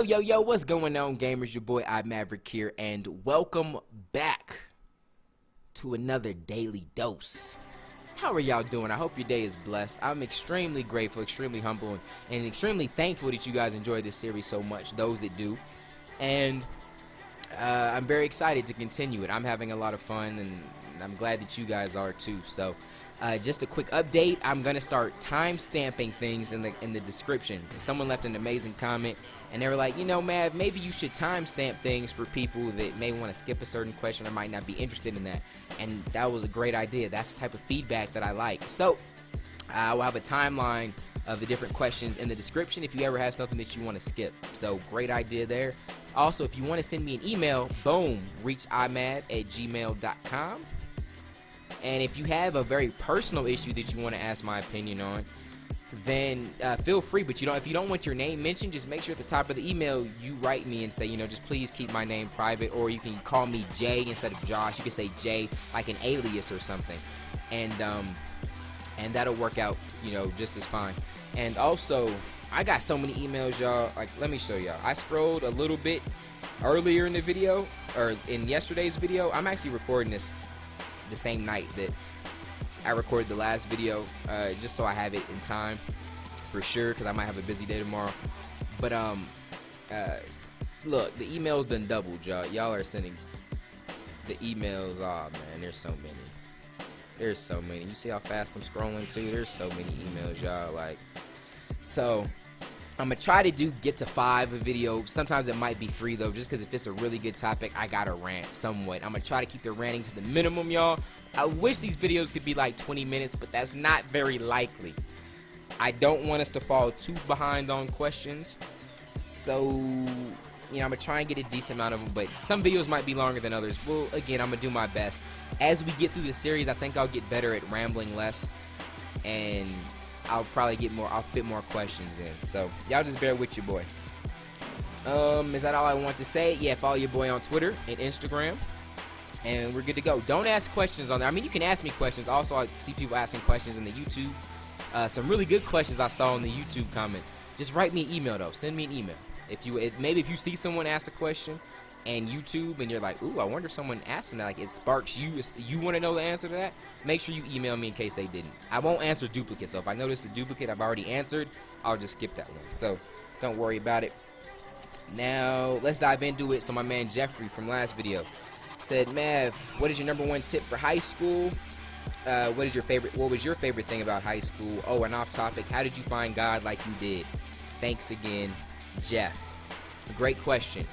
Yo, what's going on, gamers? Your boy iMaverick here, and welcome back to another daily dose. How are y'all doing? I hope your day is blessed. I'm extremely grateful, extremely humble, and extremely thankful that you guys enjoy this series so much, those that do. And I'm very excited to continue it. I'm having a lot of fun, and I'm glad that you guys are too. So just a quick update, I'm gonna start time stamping things in the description. Someone left an amazing comment and they were like, you know, Mav, maybe you should time stamp things for people that may want to skip a certain question or might not be interested in that. And that was a great idea. That's the type of feedback that I like. So I will have a timeline of the different questions in the description if you ever have something that you want to skip. So great idea there. Also, if you want to send me an email, boom, reach imav@gmail.com. And if you have a very personal issue that you want to ask my opinion on, then feel free. But if you don't want your name mentioned, just make sure at the top of the email you write me and say, you know, just please keep my name private, or you can call me Jay instead of Josh. You can say Jay, like an alias or something, and that'll work out, you know, just as fine. And also, I got so many emails, y'all. Like, let me show y'all. I scrolled a little bit earlier in the video, or in yesterday's video. I'm actually recording this the same night that I recorded the last video, just so I have it in time for sure, because I might have a busy day tomorrow. But look, the emails done doubled, y'all. Y'all are sending the emails. Oh man, there's so many. There's so many. You see how fast I'm scrolling too? There's so many emails, y'all. Like, so I'm gonna try to get to 5 a video. Sometimes it might be 3 though, just because if it's a really good topic, I gotta rant somewhat. I'm gonna try to keep the ranting to the minimum, y'all. I wish these videos could be like 20 minutes, but that's not very likely. I don't want us to fall too behind on questions, so you know, I'm gonna try and get a decent amount of them. But some videos might be longer than others. Well, again, I'm gonna do my best. As we get through the series, I think I'll get better at rambling less, and I'll probably I'll fit more questions in. So y'all just bear with your boy. Is that all I want to say? Yeah, follow your boy on Twitter and Instagram, and we're good to go. Don't ask questions on there. I mean, you can ask me questions. Also, I see people asking questions in the YouTube. Some really good questions I saw in the YouTube comments. Just write me an email though. Send me an email. Maybe if you see someone ask a question and YouTube, and you're like, ooh, I wonder if someone asked them that, like it sparks you want to know the answer to that, make sure you email me in case they didn't. I won't answer duplicates, so if I notice a duplicate I've already answered, I'll just skip that one. So don't worry about it. Now let's dive into it. So my man Jeffrey from last video said, Mav, what is your #1 tip for high school? What was your favorite thing about high school? Oh, and off topic, how did you find God like you did? Thanks again, Jeff. Great question.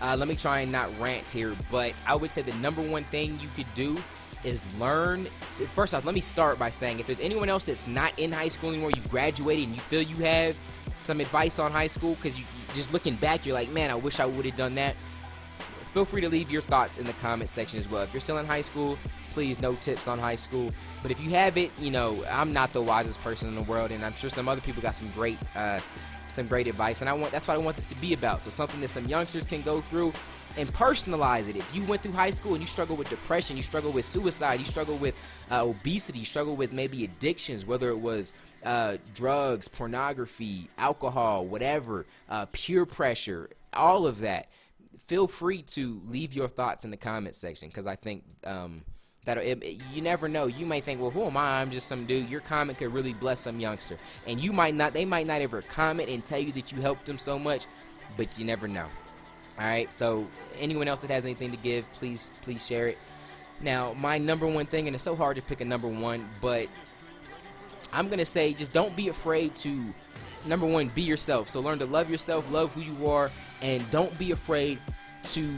Let me try and not rant here, but I would say the #1 thing you could do is learn. So first off, let me start by saying, if there's anyone else that's not in high school anymore, you graduated and you feel you have some advice on high school, because you just looking back, you're like, man, I wish I would have done that. Feel free to leave your thoughts in the comment section as well. If you're still in high school, please, no tips on high school. But if you have it, you know, I'm not the wisest person in the world, and I'm sure some other people got some great advice, and that's what I want this to be about. So something that some youngsters can go through and personalize it. If you went through high school and you struggle with depression, you struggle with suicide, you struggle with obesity, you struggle with maybe addictions, whether it was drugs, pornography, alcohol, whatever, peer pressure, all of that, feel free to leave your thoughts in the comment section, because I think you never know. You might think, well, who am I? I'm just some dude. Your comment could really bless some youngster, and they might not ever comment and tell you that you helped them so much, but you never know. All right, so anyone else that has anything to give, please share it. Now, my #1 thing, and it's so hard to pick a #1, but I'm gonna say, just don't be afraid to #1, be yourself. So learn to love yourself, love who you are, and don't be afraid to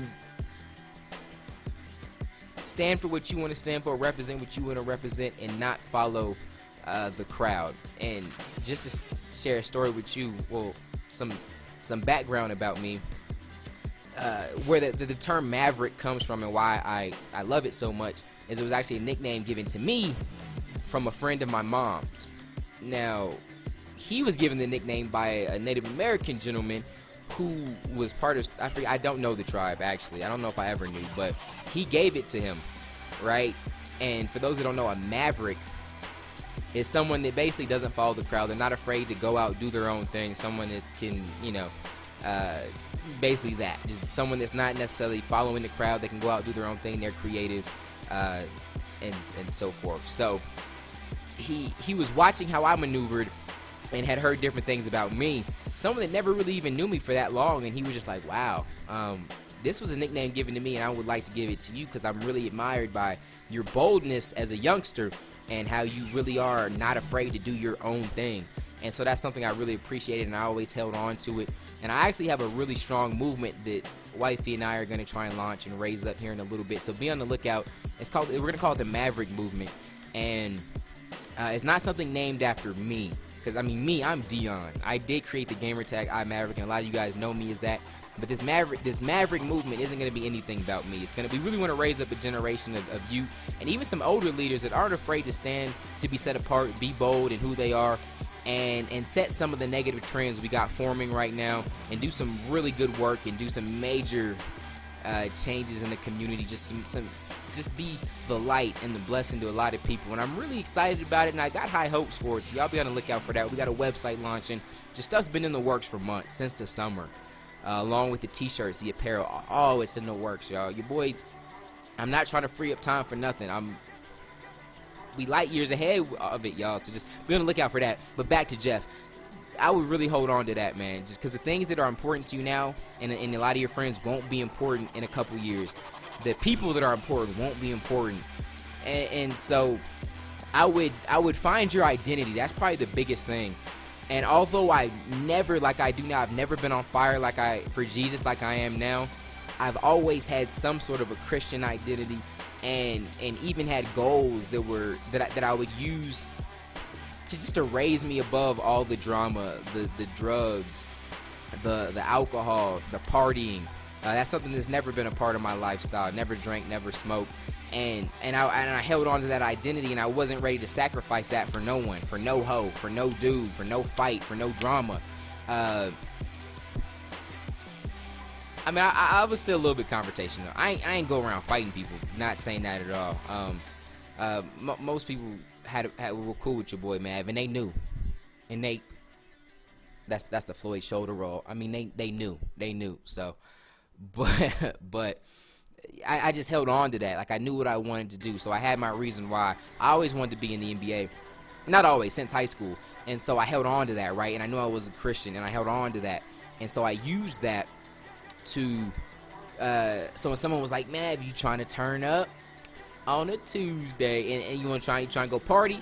stand for what you want to stand for, represent what you want to represent, and not follow the crowd. And just to share a story with you, well, some background about me, where the term Maverick comes from and why I love it so much, is it was actually a nickname given to me from a friend of my mom's. Now, he was given the nickname by a Native American gentleman who was part of, I don't know the tribe, actually. I don't know if I ever knew, but he gave it to him, right? And for those that don't know, a maverick is someone that basically doesn't follow the crowd. They're not afraid to go out, do their own thing. Someone that can, you know, Uh, Basically that, just someone that's not necessarily following the crowd. They can go out, do their own thing. They're creative, and so forth. So he was watching how I maneuvered and had heard different things about me. Someone that never really even knew me for that long, and he was just like, wow, this was a nickname given to me, and I would like to give it to you because I'm really admired by your boldness as a youngster and how you really are not afraid to do your own thing. And so that's something I really appreciated, and I always held on to it. And I actually have a really strong movement that Wifey and I are going to try and launch and raise up here in a little bit. So be on the lookout. We're going to call it the Maverick Movement. And it's not something named after me. Because, I mean, I'm Dion. I did create the gamer tag iMaverick, and a lot of you guys know me as that. But this Maverick movement isn't going to be anything about me. It's going to be, we really want to raise up a generation of youth and even some older leaders that aren't afraid to stand, to be set apart, be bold in who they are, and set some of the negative trends we got forming right now, and do some really good work and do some major changes in the community. Just be the light and the blessing to a lot of people, and I'm really excited about it, and I got high hopes for it. So y'all be on the lookout for that. We got a website launching. Just stuff's been in the works for months, since the summer, along with the t-shirts, the apparel. Oh, it's in the works, y'all. Your boy, I'm not trying to free up time for nothing. We light years ahead of it, y'all, so just be on the lookout for that. But back to Jeff. I would really hold on to that, man, just because the things that are important to you now and a lot of your friends won't be important in a couple years. The people that are important won't be important. And so I would find your identity. That's probably the biggest thing. And although I never, like I do now, I've never been on fire for Jesus like I am now, I've always had some sort of a Christian identity, and even had goals that I would use to raise me above all the drama, the drugs, the alcohol, the partying. That's something that's never been a part of my lifestyle. Never drank, never smoked, and I held on to that identity, and I wasn't ready to sacrifice that for no one, for no hoe, for no dude, for no fight, for no drama. I mean, I was still a little bit confrontational. I ain't go around fighting people. Not saying that at all. Most people were cool with your boy Mav, and they knew, and that's the Floyd shoulder roll. I mean, they knew. So, but I just held on to that. Like, I knew what I wanted to do, so I had my reason why. I always wanted to be in the NBA. Not always, since high school. And so I held on to that, right? And I knew I was a Christian, and I held on to that. And so I used that to so when someone was like, man, if you trying to turn up on a Tuesday and you want to try and go party,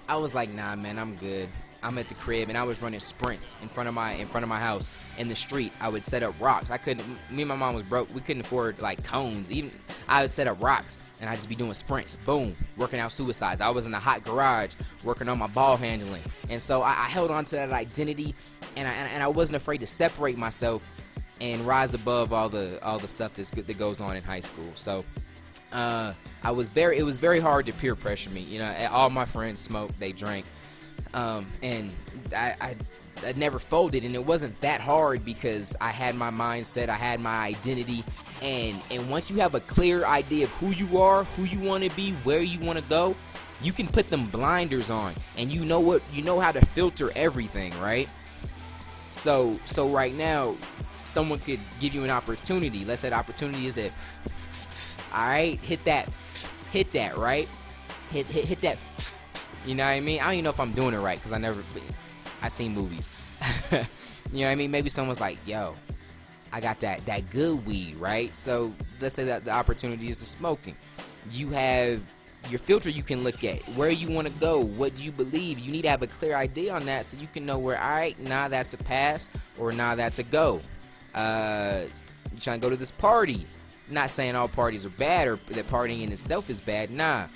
I was like, nah, man, I'm good. I'm at the crib, and I was running sprints in front of my house in the street. I would set up rocks. Me and my mom was broke. We couldn't afford like cones. Even I would set up rocks, and I'd just be doing sprints. Boom, working out suicides. I was in a hot garage working on my ball handling, and so I held on to that identity, and I wasn't afraid to separate myself and rise above all the stuff that goes on in high school. So it was very hard to peer pressure me. You know, all my friends smoked, they drank, and I never folded, and it wasn't that hard because I had my mindset, I had my identity, and once you have a clear idea of who you are, who you want to be, where you want to go, you can put them blinders on, and you know how to filter everything, right? So right now, someone could give you an opportunity. Let's say the opportunity is that, all right, hit that, right? Hit that, you know what I mean? I don't even know if I'm doing it right because I seen movies. You know what I mean? Maybe someone's like, yo, I got that good weed, right? So let's say that the opportunity is the smoking. You have your filter you can look at, where you want to go, what do you believe. You need to have a clear idea on that so you can know where, all right, nah, that's a pass, or nah, that's a go. You trying to go to this party. Not saying all parties are bad or that partying in itself is bad. Nah.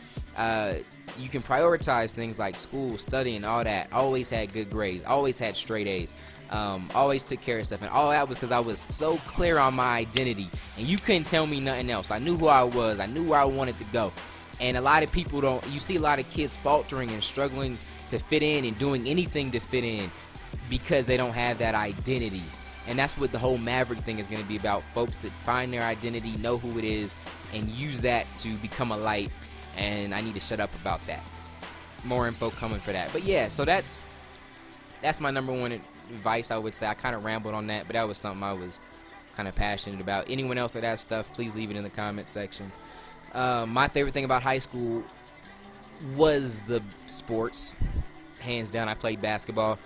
You can prioritize things like school, studying, all that. Always had good grades. Always had straight A's. Always took care of stuff. And all that was because I was so clear on my identity. And you couldn't tell me nothing else. I knew who I was. I knew where I wanted to go. And a lot of people don't. You see a lot of kids faltering and struggling to fit in and doing anything to fit in because they don't have that identity. And that's what the whole Maverick thing is going to be about. Folks that find their identity, know who it is, and use that to become a light. And I need to shut up about that. More info coming for that. But yeah, so that's my number one advice, I would say. I kind of rambled on that, but that was something I was kind of passionate about. Anyone else with that stuff, please leave it in the comment section. My favorite thing about high school was the sports. Hands down, I played basketball.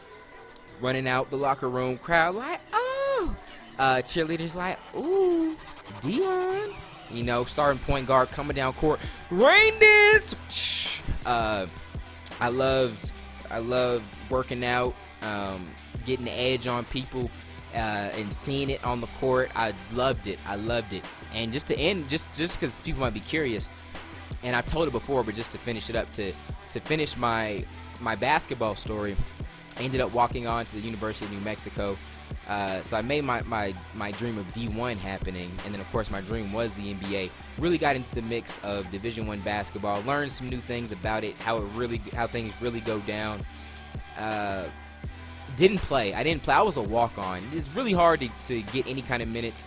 Running out the locker room, crowd like, oh. Cheerleaders like, ooh, Dion. You know, starting point guard coming down court, rain dance. I loved working out, getting the edge on people, and seeing it on the court. I loved it. And just to end, just because people might be curious, and I've told it before, but just to finish it up, to finish my basketball story, I ended up walking on to the University of New Mexico. So I made my dream of D1 happening, and then of course my dream was the NBA. Really got into the mix of Division I basketball, learned some new things about it, how things really go down. Didn't play. I was a walk-on. It's really hard to get any kind of minutes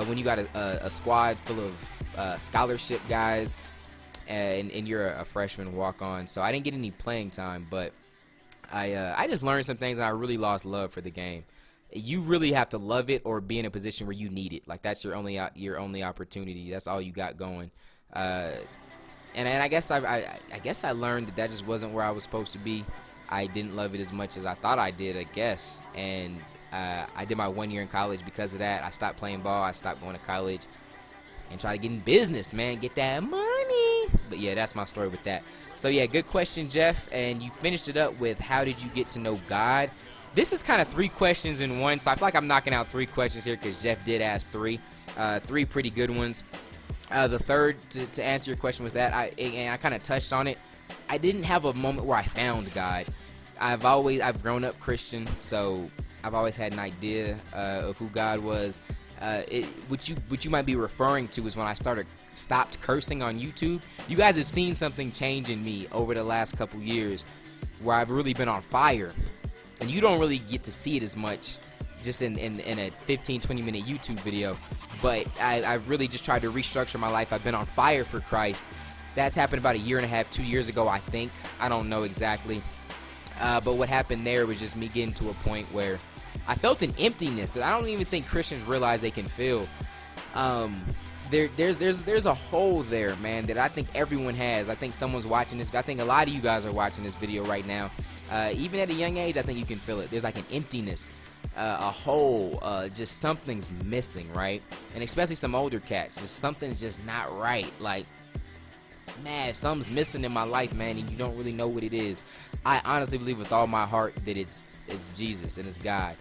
when you got a squad full of scholarship guys, and you're a freshman walk-on. So I didn't get any playing time, but I just learned some things, and I really lost love for the game. You really have to love it or be in a position where you need it. Like, that's your only opportunity. That's all you got going. And I guess I learned that just wasn't where I was supposed to be. I didn't love it as much as I thought I did, I guess. And I did my 1 year in college because of that. I stopped playing ball. I stopped going to college and try to get in business, man. Get that money. But yeah, that's my story with that. So yeah, good question, Jeff. And you finished it up with, how did you get to know God? This is kind of 3 questions in one, so I feel like I'm knocking out 3 questions here because Jeff did ask 3. 3 pretty good ones. The third, to answer your question with that, I kind of touched on it. I didn't have a moment where I found God. I've grown up Christian, so I've always had an idea of who God was. What you might be referring to is when I stopped cursing on YouTube. You guys have seen something change in me over the last couple years where I've really been on fire. And you don't really get to see it as much just in a 15-20 minute YouTube video. But I've really just tried to restructure my life. I've been on fire for Christ. That's happened about 1.5 years, 2 years ago, I think. I don't know exactly. But what happened there was just me getting to a point where I felt an emptiness that I don't even think Christians realize they can feel. There's a hole there, man, that I think everyone has. I think someone's watching this. I think a lot of you guys are watching this video right now. Even at a young age, I think you can feel it. There's like an emptiness, a hole, just something's missing, right? And especially some older cats, just something's just not right. Like, man, if something's missing in my life, man, and you don't really know what it is, I honestly believe with all my heart that it's Jesus and it's God.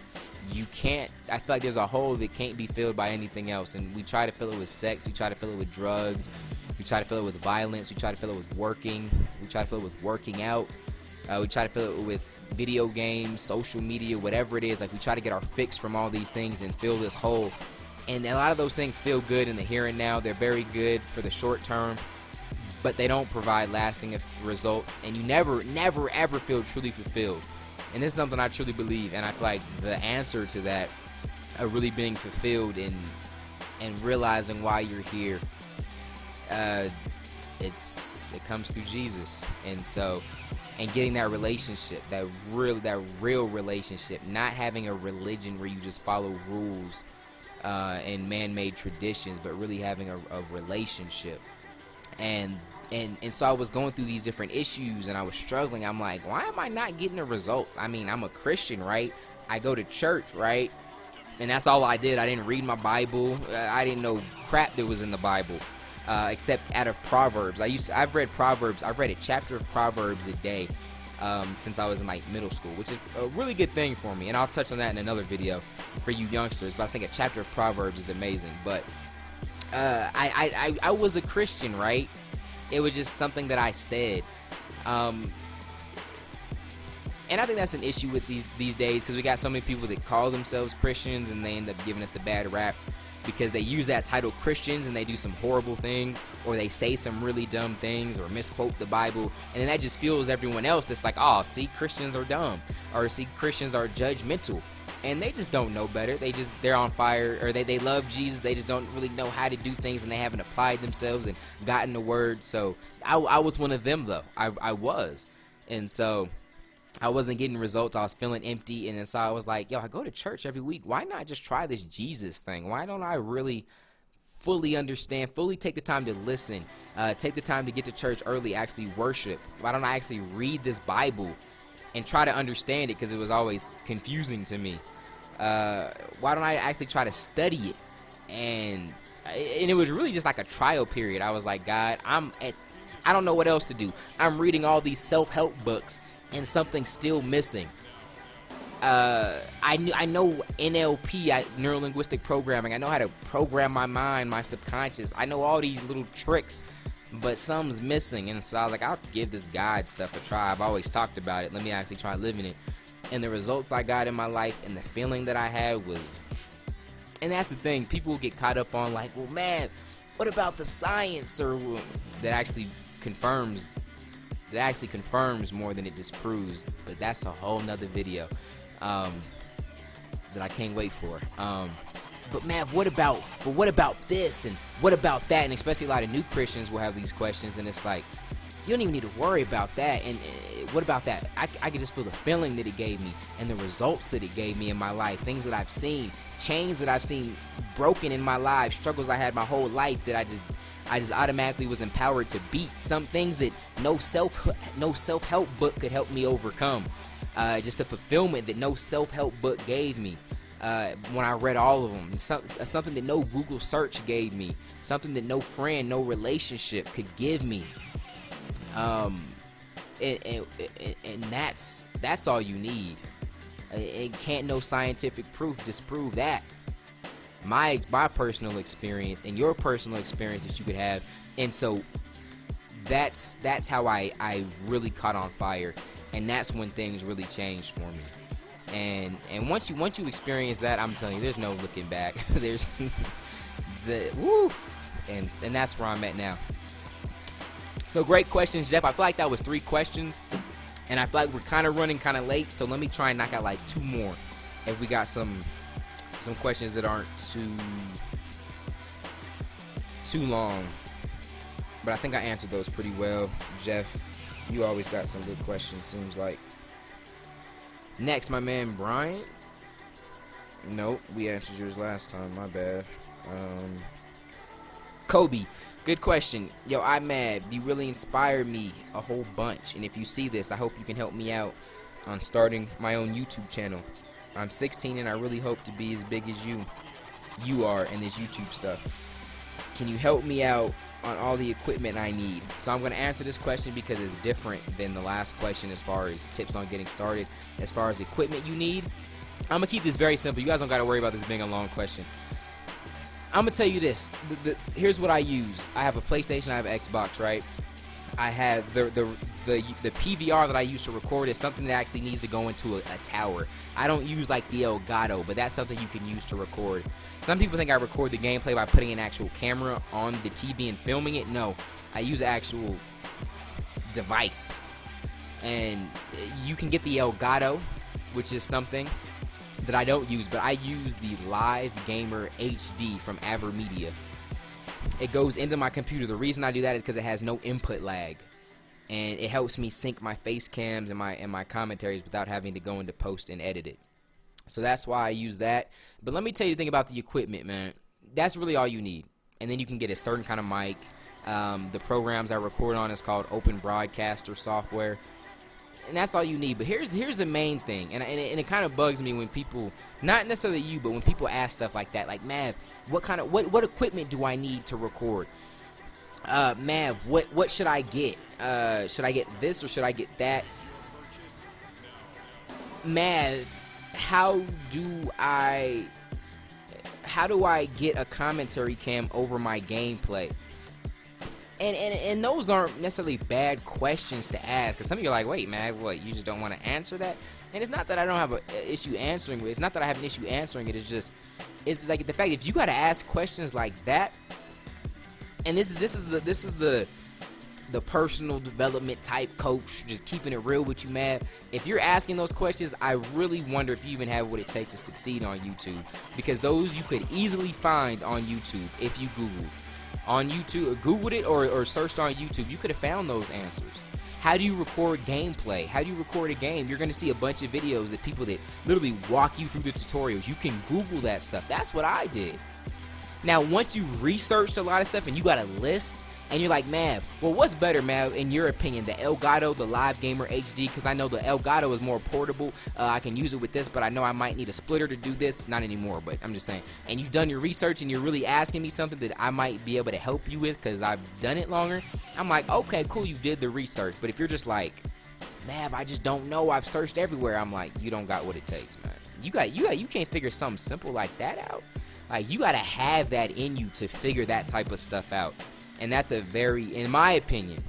I feel like there's a hole that can't be filled by anything else, and we try to fill it with sex, we try to fill it with drugs, we try to fill it with violence, we try to fill it with working, we try to fill it with working out, we try to fill it with video games, social media, whatever it is. Like, we try to get our fix from all these things and fill this hole, and a lot of those things feel good in the here and now. They're very good for the short term, but they don't provide lasting results, and you never ever feel truly fulfilled. And this is something I truly believe, and I feel like the answer to that, really being fulfilled and realizing why you're here, it comes through Jesus. And getting that relationship, that real relationship, not having a religion where you just follow rules and man-made traditions, but really having a relationship. And so I was going through these different issues, and I was struggling. I'm like, why am I not getting the results? I mean, I'm a Christian, right? I go to church, right? And that's all I did. I didn't read my Bible. I didn't know crap that was in the Bible, except out of Proverbs. I've read Proverbs. I've read a chapter of Proverbs a day since I was in like middle school, which is a really good thing for me. And I'll touch on that in another video for you youngsters. But I think a chapter of Proverbs is amazing. But I was a Christian, right? It was just something that I said. And I think that's an issue with these days, because we got so many people that call themselves Christians and they end up giving us a bad rap because they use that title Christians and they do some horrible things, or they say some really dumb things, or misquote the Bible, and then that just fuels everyone else that's like, oh, see, Christians are dumb, or see, Christians are judgmental. And they just don't know better. They're on fire, or they love Jesus. They just don't really know how to do things, and they haven't applied themselves and gotten the word. So I was one of them, though. I was. And so I wasn't getting results. I was feeling empty. And then so I was like, yo, I go to church every week. Why not just try this Jesus thing? Why don't I really fully understand, fully take the time to listen, take the time to get to church early, actually worship? Why don't I actually read this Bible and try to understand it? Because it was always confusing to me. Why don't I actually try to study it? And it was really just like a trial period. I was like, God, I don't know what else to do. I'm reading all these self-help books and something's still missing. I know NLP, neuro-linguistic programming. I know how to program my mind, my subconscious. I know all these little tricks, but something's missing. And so I was like, I'll give this guide stuff a try. I've always talked about it. Let me actually try living it. And the results I got in my life and the feeling that I had was, and that's the thing, people get caught up on like, well, man, what about the science? Or that actually confirms more than it disproves. But that's a whole nother video that I can't wait for. But man, what about this and what about that? And especially a lot of new Christians will have these questions, and it's like, you don't even need to worry about that. And what about that? I can just feel the feeling that it gave me and the results that it gave me in my life. Things that I've seen, chains that I've seen broken in my life, struggles I had my whole life that I just automatically was empowered to beat. Some things that no self-help book could help me overcome. Just a fulfillment that no self-help book gave me. When I read all of them, something that no Google search gave me, something that no friend, no relationship could give me. And that's all you need. It can't no scientific proof disprove that. My personal experience and your personal experience that you could have. And so that's how I really caught on fire, and that's when things really changed for me. And once you experience that, I'm telling you, there's no looking back. There's the woof, and that's where I'm at now. So great questions, Jeff. I feel like that was 3 questions, and I feel like we're kind of running kind of late. So let me try and knock out like 2 more, if we got some questions that aren't too long. But I think I answered those pretty well, Jeff. You always got some good questions, seems like. Next, my man Brian. Nope, we answered yours last time. My bad. Kobe, good question. Yo, I'm mad. You really inspired me a whole bunch. And if you see this, I hope you can help me out on starting my own YouTube channel. I'm 16 and I really hope to be as big as you are in this YouTube stuff. Can you help me out on all the equipment I need? So I'm going to answer this question because it's different than the last question as far as tips on getting started. As far as equipment you need, I'm going to keep this very simple. You guys don't got to worry about this being a long question. I'm going to tell you this. Here's what I use. I have a PlayStation, I have an Xbox, right? I have the PVR that I use to record is something that actually needs to go into a tower. I don't use like the Elgato, but that's something you can use to record. Some people think I record the gameplay by putting an actual camera on the TV and filming it. No, I use an actual device. And you can get the Elgato, which is something that I don't use, but I use the Live Gamer HD from AverMedia. It goes into my computer. The reason I do that is because it has no input lag, and it helps me sync my face cams and my commentaries without having to go into post and edit it. So that's why I use that. But let me tell you the thing about the equipment, man. That's really all you need, and then you can get a certain kind of mic. The programs I record on is called Open Broadcaster software, and that's all you need. But here's the main thing, and it kind of bugs me when people, not necessarily you, but when people ask stuff like that, like, Mav, what equipment do I need to record? Mav, what should I get? Should I get this or should I get that? Mav, how do I get a commentary cam over my gameplay? And those aren't necessarily bad questions to ask, because some of you are like, wait, man, what, you just don't want to answer that? And it's not that I don't have an issue answering it. It's not that I have an issue answering it. It's like the fact, if you got to ask questions like that, and this is the personal development type coach, just keeping it real with you, man. If you're asking those questions, I really wonder if you even have what it takes to succeed on YouTube, because those you could easily find on YouTube if you Googled. On YouTube, Googled it or searched on YouTube, you could have found those answers. How do you record gameplay? How do you record a game? You're going to see a bunch of videos of people that literally walk you through the tutorials. You can Google that stuff. That's what I did. Now, once you've researched a lot of stuff and you got a list, and you're like, Mav, well, what's better, Mav, in your opinion, the Elgato, the Live Gamer HD? Because I know the Elgato is more portable. I can use it with this, but I know I might need a splitter to do this. Not anymore, but I'm just saying. And you've done your research, and you're really asking me something that I might be able to help you with because I've done it longer. I'm like, okay, cool, you did the research. But if you're just like, Mav, I just don't know, I've searched everywhere, I'm like, you don't got what it takes, man. You can't figure something simple like that out. Like, you got to have that in you to figure that type of stuff out. And that's a very, in my opinion,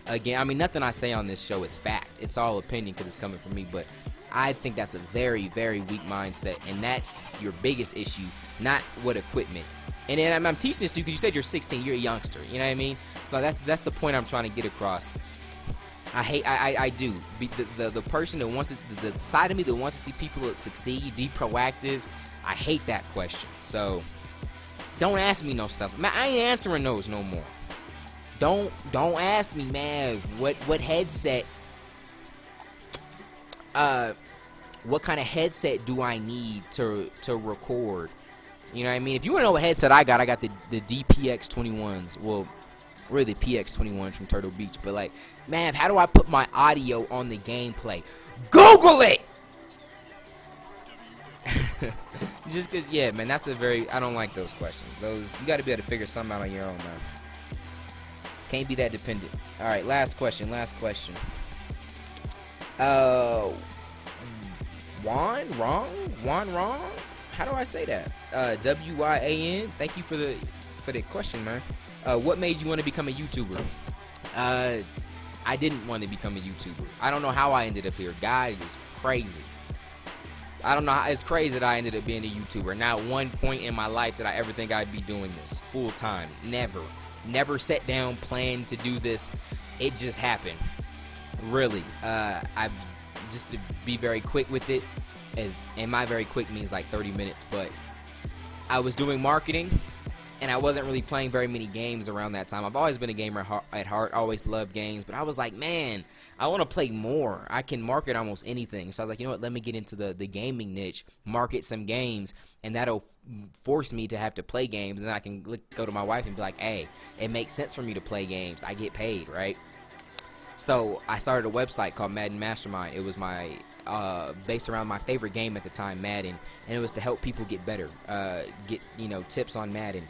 again, I mean, nothing I say on this show is fact. It's all opinion because it's coming from me. But I think that's a very, very weak mindset. And that's your biggest issue, not what equipment. And then I'm teaching this to you because you said you're 16, you're a youngster. You know what I mean? So that's the point I'm trying to get across. I do. The person that wants to, the side of me that wants to see people succeed, be proactive, I hate that question. So don't ask me no stuff. Man, I ain't answering those no more. Don't ask me, man, what headset, what kind of headset do I need to record? You know what I mean? If you want to know what headset I got the DPX21s. Well, really the PX21s from Turtle Beach. But like, man, how do I put my audio on the gameplay? Google it! Just because, yeah, man, that's a very, I don't like those questions. Those, you got to be able to figure something out on your own, man. Can't be that dependent. All right, last question. Juan Wrong? How do I say that? W-Y-A-N. Thank you for the question, man. What made you want to become a YouTuber? I didn't want to become a YouTuber. I don't know how I ended up here. God is crazy. I don't know how, it's crazy that I ended up being a YouTuber. Not one point in my life did I ever think I'd be doing this full time. Never sat down, planned to do this. It just happened. Really. I just to be very quick with it, and my very quick means like 30 minutes, but I was doing marketing, and I wasn't really playing very many games around that time. I've always been a gamer at heart, always loved games, but I was like, man, I want to play more. I can market almost anything. So I was like, you know what, let me get into the gaming niche, market some games, and that'll force me to have to play games, and I can go to my wife and be like, hey, it makes sense for me to play games. I get paid, right? So I started a website called Madden Mastermind. It was my based around my favorite game at the time, Madden, and it was to help people get better, get tips on Madden.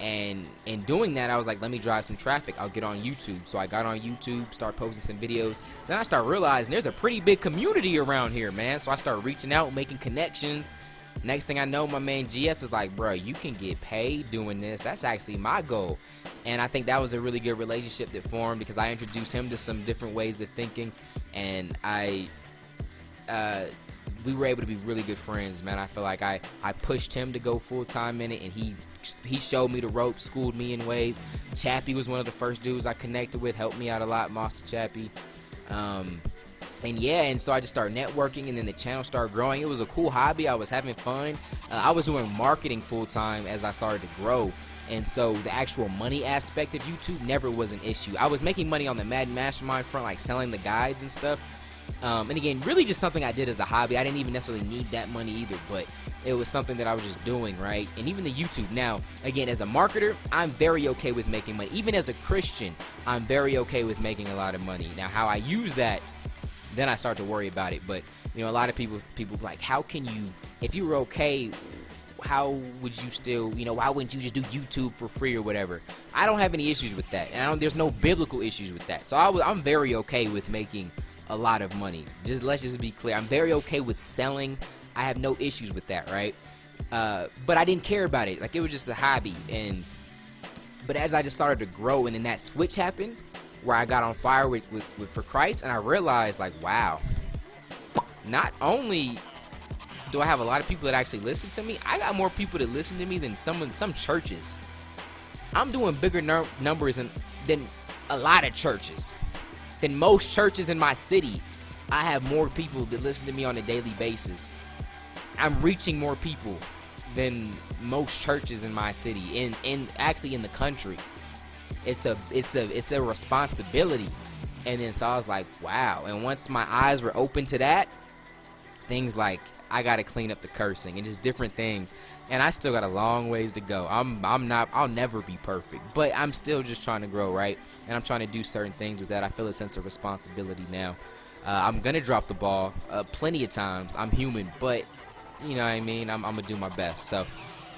And in doing that, I was like, let me drive some traffic. I'll get on YouTube. So I got on YouTube, start posting some videos. Then I start realizing there's a pretty big community around here, man. So I started reaching out, making connections. Next thing I know, my man GS is like, bro, you can get paid doing this. That's actually my goal. And I think that was a really good relationship that formed because I introduced him to some different ways of thinking. And we were able to be really good friends, man. I feel like I pushed him to go full-time in it, and he showed me the ropes, schooled me in ways. Chappie was one of the first dudes I connected with, helped me out a lot, Master Chappie. And so I just started networking, and then the channel started growing. It was a cool hobby. I was having fun. I was doing marketing full-time as I started to grow. And so the actual money aspect of YouTube never was an issue. I was making money on the Madden Mastermind front, like selling the guides and stuff. And again, really just something I did as a hobby. I didn't even necessarily need that money either, but it was something that I was just doing, right? And even the YouTube. Now, again, as a marketer, I'm very okay with making money. Even as a Christian, I'm very okay with making a lot of money. Now, how I use that, then I start to worry about it. But, a lot of people like, how can you, if you were okay, how would you still, why wouldn't you just do YouTube for free or whatever? I don't have any issues with that. And there's no biblical issues with that. So I'm very okay with making a lot of money. Let's just be clear. I'm very okay with selling. I have no issues with that, right? But I didn't care about it. Like, it was just a hobby. But as I just started to grow, and then that switch happened where I got on fire for Christ, and I realized, like, wow, not only do I have a lot of people that actually listen to me, I got more people that listen to me than some churches. I'm doing bigger numbers than a lot of churches. Than most churches in my city. I have more people that listen to me on a daily basis. I'm reaching more people than most churches in my city, and actually in the country. It's a responsibility. And then so I was like, wow. And once my eyes were open to that, things like I gotta clean up the cursing and just different things. And I still got a long ways to go. I'll never be perfect, but I'm still just trying to grow, right? And I'm trying to do certain things with that. I feel a sense of responsibility now. I'm gonna drop the ball plenty of times. I'm human, but you know what I mean? I'm gonna do my best. So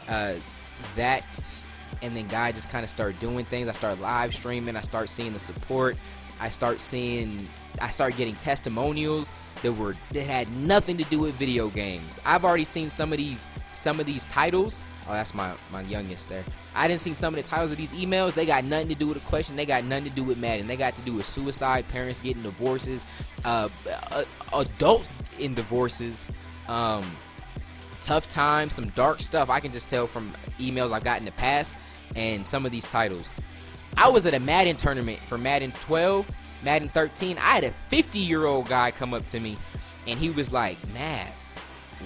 that, and then guy just kind of started doing things. I started live streaming. I start seeing the support. I start getting testimonials that had nothing to do with video games. I've already seen some of these titles. Oh, that's my youngest there. I didn't see some of the titles of these emails. They got nothing to do with the question. They got nothing to do with Madden. They got to do with suicide, parents getting divorces, adults in divorces, tough times, some dark stuff. I can just tell from emails I've got in the past and some of these titles. I was at a Madden tournament for Madden 12, Madden 13. I had a 50-year-old guy come up to me, and he was like, Mav,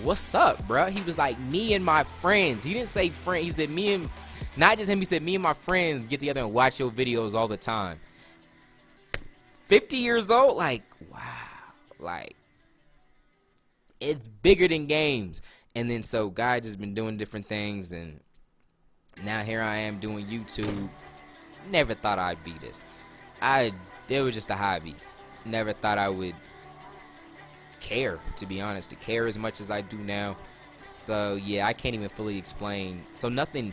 what's up, bro? He was like, me and my friends. He didn't say friend. He said me and, not just him, he said me and my friends get together and watch your videos all the time. 50 years old? Like, wow. Like, it's bigger than games. And then so guy just been doing different things, and now here I am doing YouTube. Never thought I'd be this. It was just a hobby. Never thought I would care, to be honest, to care as much as I do now. So yeah, I can't even fully explain. So nothing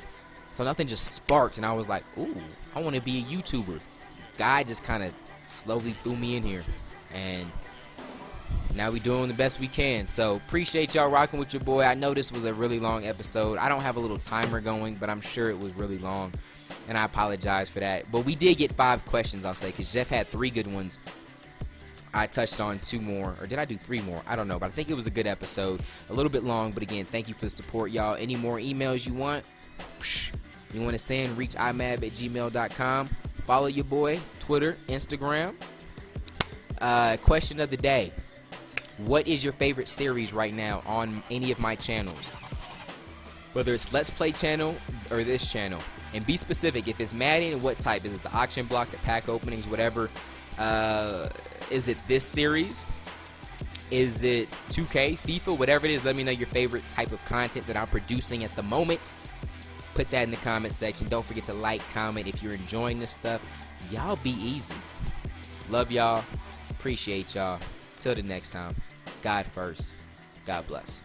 just sparked, and I was like, ooh, I want to be a YouTuber. Guy just kind of slowly threw me in here, and now we doing the best we can. So appreciate y'all rocking with your boy. I know this was a really long episode. I don't have a little timer going, but I'm sure it was really long, and I apologize for that. But we did get 5 questions, I'll say, because Jeff had 3 good ones. I touched on 2 more, or did I do 3 more? I don't know, but I think it was a good episode. A little bit long, but again, thank you for the support, y'all. Any more emails you want, you want to send, reach imab@gmail.com. Follow your boy, Twitter, Instagram. Question of the day. What is your favorite series right now on any of my channels? Whether it's Let's Play channel or this channel. And be specific. If it's Madden, what type? Is it the auction block, the pack openings, whatever? Is it this series? Is it 2K, FIFA, whatever it is? Let me know your favorite type of content that I'm producing at the moment. Put that in the comment section. Don't forget to like, comment if you're enjoying this stuff. Y'all be easy. Love y'all. Appreciate y'all. Till the next time. God first. God bless.